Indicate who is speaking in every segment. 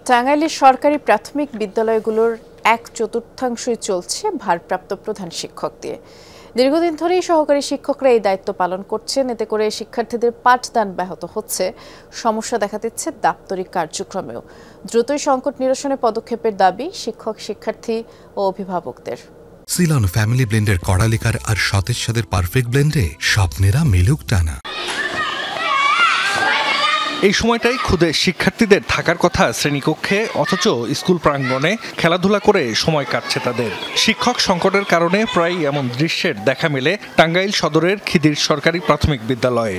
Speaker 1: টাঙ্গাইলের সরকারি প্রাথমিক বিদ্যালয়গুলোর 1/4 চলছে ভারপ্রাপ্ত প্রধান শিক্ষক দিয়ে। দীর্ঘদিন ধরেই সহকারী শিক্ষকরা এই দায়িত্ব পালন করছেন। এতে করে শিক্ষার্থীদের পাঠদান ব্যাহত হচ্ছে, সমস্যা দেখা দিচ্ছে দাপ্তরিক কার্যক্রমেও। দ্রুতই সংকট নিরসনে পদক্ষেপের দাবি শিক্ষক, শিক্ষার্থী ও অভিভাবকদের।
Speaker 2: সিলন ফ্যামিলি ব্লেন্ডের কড়ালিকার আর সতেজ স্বাদের পারফেক্ট ব্লেন্ডে স্বপ্নেরা মেলুক টানা।
Speaker 3: এই সময়টাই খুদে শিক্ষার্থীদের থাকার কথা শ্রেণীকক্ষে, অথচ স্কুল প্রাঙ্গণে খেলাধুলা করে সময় কাটছে তাদের। শিক্ষক সংকটের কারণে প্রায় এমন দৃশ্যের দেখা মেলে টাঙ্গাইল সদরের খিদির সরকারি প্রাথমিক বিদ্যালয়ে।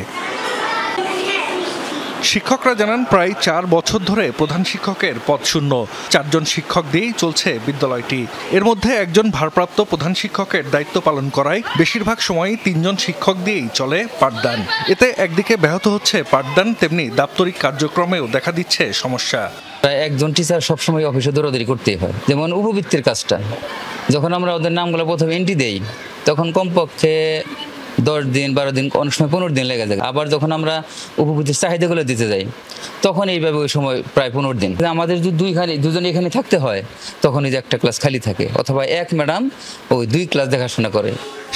Speaker 3: শিক্ষকরা জানান প্রায় 4 বছর ধরে প্রধান শিক্ষকের পদ শূন্য। 4 জন শিক্ষক দিয়েই চলছে বিদ্যালয়টি। এর মধ্যে একজন ভারপ্রাপ্ত প্রধান শিক্ষকের দায়িত্ব পালন করায় বেশিরভাগ সময়ই 3 জন শিক্ষক দিয়েই চলে পাঠদান। এতে একদিকে ব্যাহত হচ্ছে পাঠদান, তেমনি দাপ্তরিক কার্যক্রমেও দেখা দিচ্ছে সমস্যা।
Speaker 4: একজন টিচার সবসময় অফিসে দৌড়াদৌড়ি করতেই হয়। যেমন উপবৃত্তির কাজটা, যখন আমরা ওদের নামগুলো প্রথমে এন্ট্রি দেই, তখন কমপক্ষে 10 দিন 12 দিন, অনেক সময় 15 দিন লেগে যায়। আবার যখন আমরা উপবৃত্তির চাহিদাগুলো দিতে যাই, তখন এইভাবে ওই সময় প্রায় 15 দিন। আমাদের যদি দুজন এখানে থাকতে হয়, তখন এই যে একটা ক্লাস খালি থাকে, অথবা এক ম্যাডাম ওই 2 ক্লাস দেখাশোনা করে।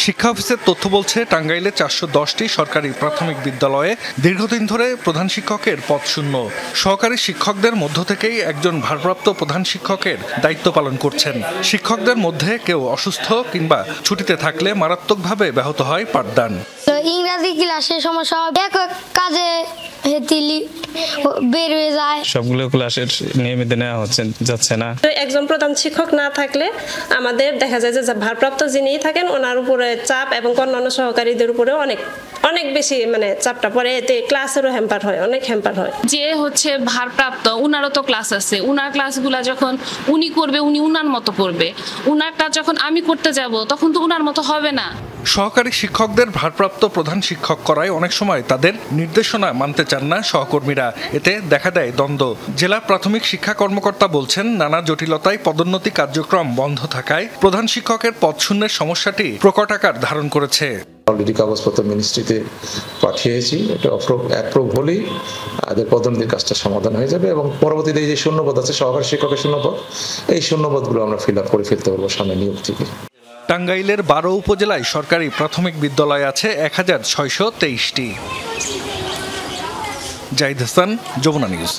Speaker 3: শিক্ষা অফিসের তথ্য বলছে টাঙ্গাইলে 410টি সরকারি প্রাথমিক বিদ্যালয়ে দীর্ঘদিন ধরে প্রধান শিক্ষকের পদ শূন্য। সহকারী শিক্ষকদের মধ্য থেকেই একজন ভারপ্রাপ্ত প্রধান শিক্ষকের দায়িত্ব পালন করছেন। শিক্ষকদের মধ্যে কেউ অসুস্থ কিংবা ছুটিতে থাকলে মারাত্মকভাবে ব্যাহত হয় পাঠদান।
Speaker 5: ইংরেজি ক্লাসের সমস্যা, কাজে বের হয়ে যায়,
Speaker 6: সবগুলো ক্লাসের নিয়মিত নেওয়া যাচ্ছে না।
Speaker 7: একজন প্রধান শিক্ষক না থাকলে আমাদের দেখা যায় যে ভারপ্রাপ্ত যিনিই থাকেন ওনার উপরে চাপ এবং অন্যান্য সহকারীদের উপরে অনেক বেশি চাপটা পড়ে। এতে ক্লাসেরও হ্যাম্পার হয়, অনেক হ্যাম্পার হয়।
Speaker 8: যে হচ্ছে ভারপ্রাপ্ত, উনারও তো ক্লাস আছে। উনার ক্লাসগুলা যখন উনি করবে, উনি উনার মতো করবে। উনারটা যখন আমি করতে যাব, তখন তো উনার মতো হবে না।
Speaker 3: সহকারী শিক্ষকদের ভারপ্রাপ্ত প্রধান শিক্ষক করায় অনেক সময় তাদের নির্দেশনা মানতে চান না সহকর্মীরা। এতে দেখা দেয় দ্বন্দ্ব। জেলা প্রাথমিক শিক্ষা কর্মকর্তা বলছেন, নানা জটিলতায় পদোন্নতি কার্যক্রম বন্ধ থাকায় প্রধান শিক্ষকের পদ শূন্যের সমস্যাটি প্রকট আকার ধারণ করেছে।
Speaker 9: অলরেডি কাগজপত্র মিনিস্ট্রিতে পাঠিয়েছি, এটা অ্যাপ্রুভ হলেই এদের পদোন্নতির কাজটা সমাধান হয়ে যাবে এবং পরবর্তীতে এই যে শূন্যপদ আছে, সহকারী শিক্ষকের শূন্যপদ, এই শূন্যপদগুলো আমরা ফিল আপ করে ফেলতে পারবো সামনে নিয়োগ থেকে।
Speaker 3: টাঙ্গাইলের 12 উপজেলায় সরকারি প্রাথমিক বিদ্যালয় আছে 1623টি। জাহিদ হাসান, যমুনা নিউজ।